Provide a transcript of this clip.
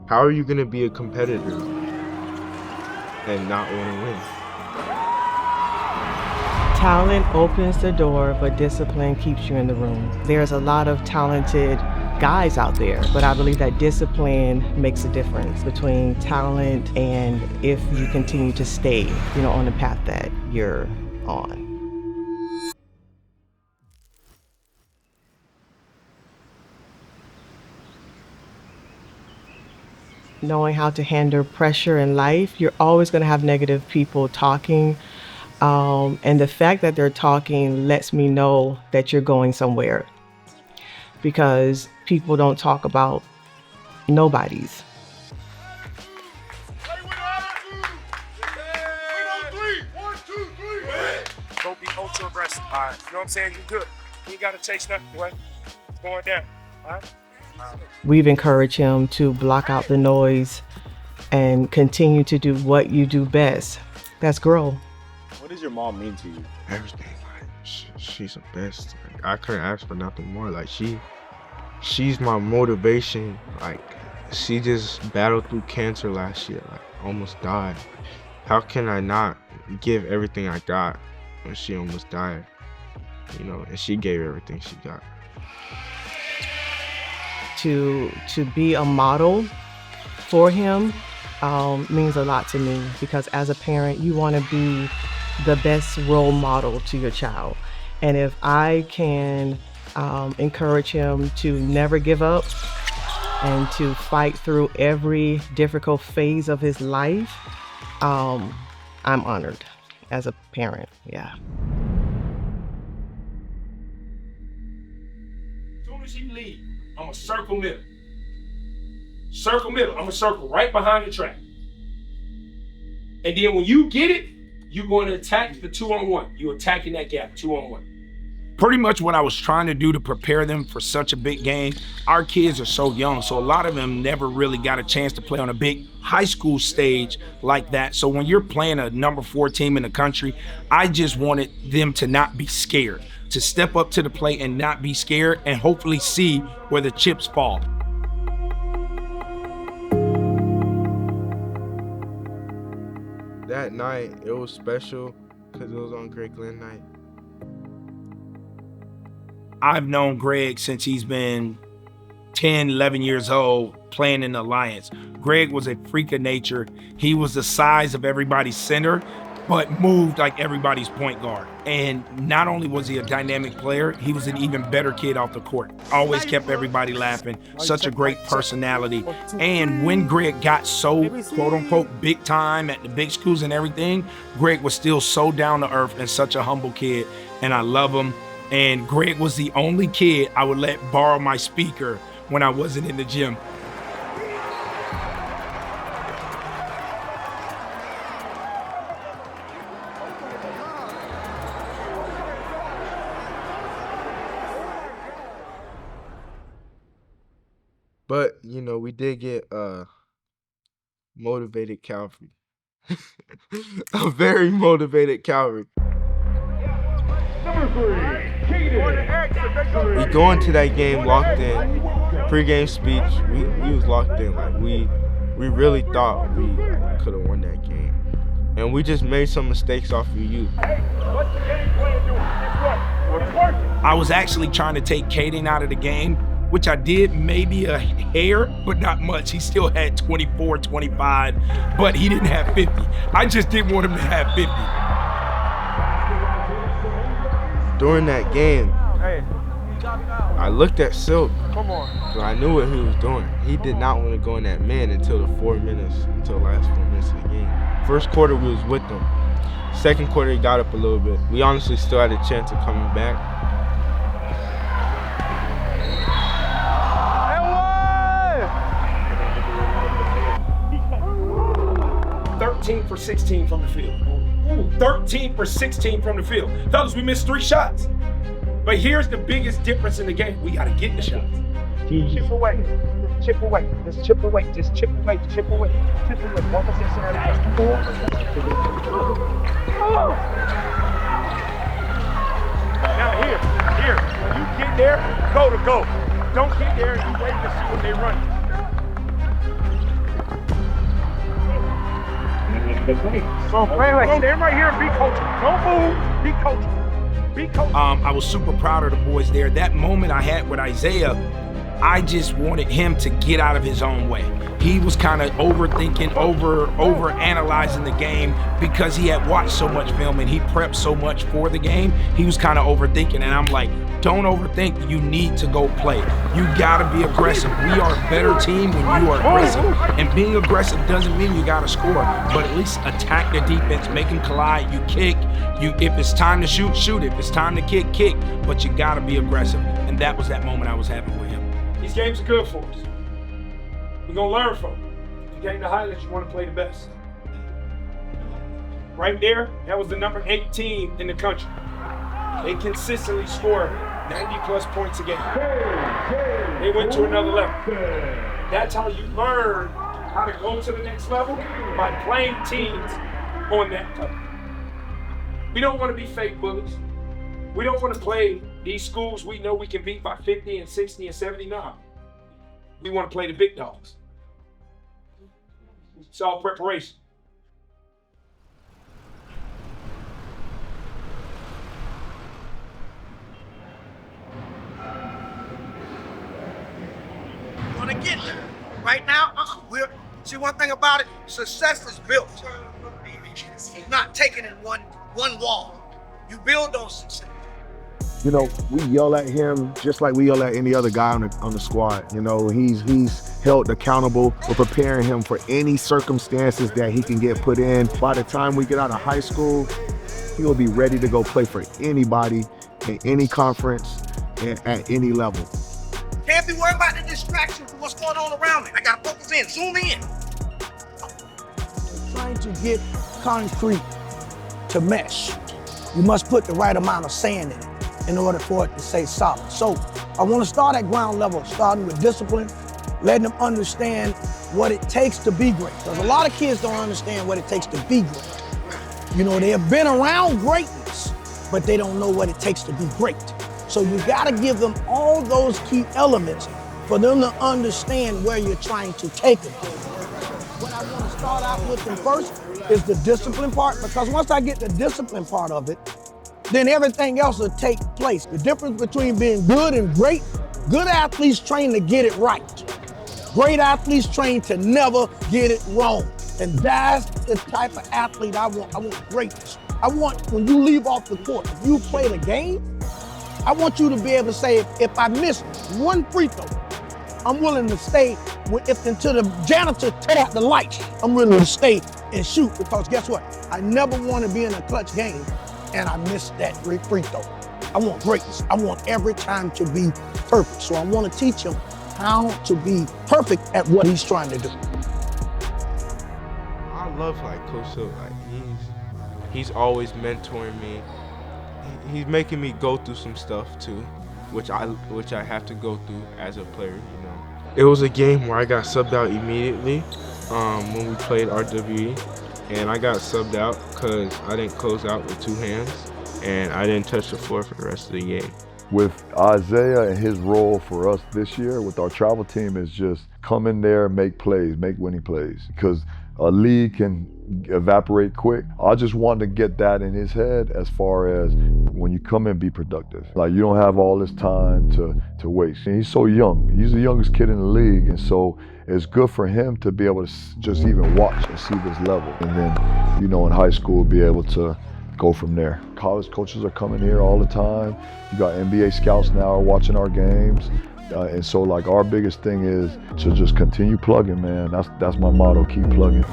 How are you gonna be a competitor and not want to win? Talent opens the door, but discipline keeps you in the room. There's a lot of talented guys out there, but I believe that discipline makes a difference between talent and if you continue to stay, on the path that you're on. Knowing how to handle pressure in life, you're always going to have negative people talking. And the fact that they're talking lets me know that you're going somewhere because people don't talk about nobodies. Don't be ultra aggressive, all right? You know what I'm saying? You good. You ain't got to chase nothing away. It's going down, all right? We've encouraged him to block out the noise and continue to do what you do best. That's grow. What does your mom mean to you? Everything. Like, she's the best. Like, I couldn't ask for nothing more. Like, she's my motivation. Like, she just battled through cancer last year. Like, almost died. How can I not give everything I got when she almost died? And she gave everything she got. To be a model for him means a lot to me because as a parent, you want to be the best role model to your child. And if I can encourage him to never give up and to fight through every difficult phase of his life, I'm honored as a parent, yeah. As soon as he leave, I'm gonna circle middle. Circle middle, I'm gonna circle right behind the track. And then when you get it, you're going to attack the 2-on-1. You're attacking that gap, 2-on-1. Pretty much what I was trying to do to prepare them for such a big game. Our kids are so young, so a lot of them never really got a chance to play on a big high school stage like that. So when you're playing a number 4 team in the country, I just wanted them to not be scared, to step up to the plate and not be scared and hopefully see where the chips fall. That night, it was special because it was on Greg Glenn night. I've known Greg since he's been 10, 11 years old playing in the Alliance. Greg was a freak of nature. He was the size of everybody's center, but moved like everybody's point guard. And not only was he a dynamic player, he was an even better kid off the court. Always kept everybody laughing, such a great personality. And when Greg got so, quote unquote, big time at the big schools and everything, Greg was still so down to earth and such a humble kid. And I love him. And Greg was the only kid I would let borrow my speaker when I wasn't in the gym. But, we did get motivated Calvary. A very motivated Calvary. We go into that game locked in. Pre-game speech, we was locked in. Like we really thought we could have won that game. And we just made some mistakes off of you. I was actually trying to take Caden out of the game, which I did maybe a hair, but not much. He still had 24, 25, but he didn't have 50. I just didn't want him to have 50. During that game, I looked at Silk, but I knew what he was doing. He did not want to go in that man until the last 4 minutes of the game. First quarter, we was with them. Second quarter, he got up a little bit. We honestly still had a chance of coming back. 13 for 16 from the field. 13 for 16 from the field. Fellas, we missed 3 shots. But here's the biggest difference in the game. We got to get the shots. Chip away. Chip away. Just chip away. Just chip away. Chip away. Chip away. 1% center. Now here. When you get there, go to go. Don't get there and you wait to see what they run. Stand right here and be coaching. Don't move. Be coaching. Be coaching. I was super proud of the boys there. That moment I had with Isaiah, I just wanted him to get out of his own way. He was kind of overthinking, over analyzing the game because he had watched so much film and he prepped so much for the game. He was kind of overthinking, and I'm like, don't overthink. You need to go play. You gotta be aggressive. We are a better team when you are aggressive. And being aggressive doesn't mean you gotta score, but at least attack the defense, make them collide. You kick. If it's time to shoot, shoot. If it's time to kick, kick. But you gotta be aggressive. And that was that moment I was having with him. These games are good for us. We're gonna learn from them. You gain the highlights, you wanna play the best. Right there, that was the number 8 team in the country. They consistently score 90 plus points a game. They went to another level. That's how you learn how to go to the next level, by playing teams on that level. We don't wanna be fake bullies. We don't wanna play these schools we know we can beat by 50 and 60 and 79. We want to play the big dogs. It's all preparation. You want to get there. Right now, see, one thing about it, success is built. It's not taken in one wall. You build on success. You know, we yell at him just like we yell at any other guy on the squad. You know, he's held accountable. We're preparing him for any circumstances that he can get put in. By the time we get out of high school, he'll be ready to go play for anybody in any conference and at any level. Can't be worried about the distractions of what's going on around me. I gotta focus in, zoom in. Trying to get concrete to mesh, you must put the right amount of sand in it in order for it to stay solid. So I want to start at ground level, starting with discipline, letting them understand what it takes to be great. Because a lot of kids don't understand what it takes to be great. You know, they have been around greatness, but they don't know what it takes to be great. So you got to give them all those key elements for them to understand where you're trying to take them. What I want to start out with them first is the discipline part, because once I get the discipline part of it, then everything else will take place. The difference between being good and great, good athletes train to get it right. Great athletes train to never get it wrong. And that's the type of athlete I want. I want greatness. I want, when you leave off the court, if you play the game, I want you to be able to say, if I miss one free throw, I'm willing to stay until the janitor turn out the lights. I'm willing to stay and shoot, because guess what? I never want to be in a clutch game and I missed that free throw. I want greatness. I want every time to be perfect. So I want to teach him how to be perfect at what he's trying to do. I love like Coach Hill. Like he's always mentoring me. He's making me go through some stuff too, which I have to go through as a player. You know, it was a game where I got subbed out immediately when we played RWE. And I got subbed out because I didn't close out with 2 hands, and I didn't touch the floor for the rest of the game. With Isaiah and his role for us this year with our travel team is just come in there, make plays, make winning plays, because a lead can evaporate quick. I just wanted to get that in his head as far as when you come in, be productive. Like, you don't have all this time to waste. And he's so young. He's the youngest kid in the league, and so it's good for him to be able to just even watch and see this level. And then, you know, in high school, be able to go from there. College coaches are coming here all the time. You got NBA scouts now are watching our games. And so, like, our biggest thing is to just continue plugging, man. That's my motto, keep plugging.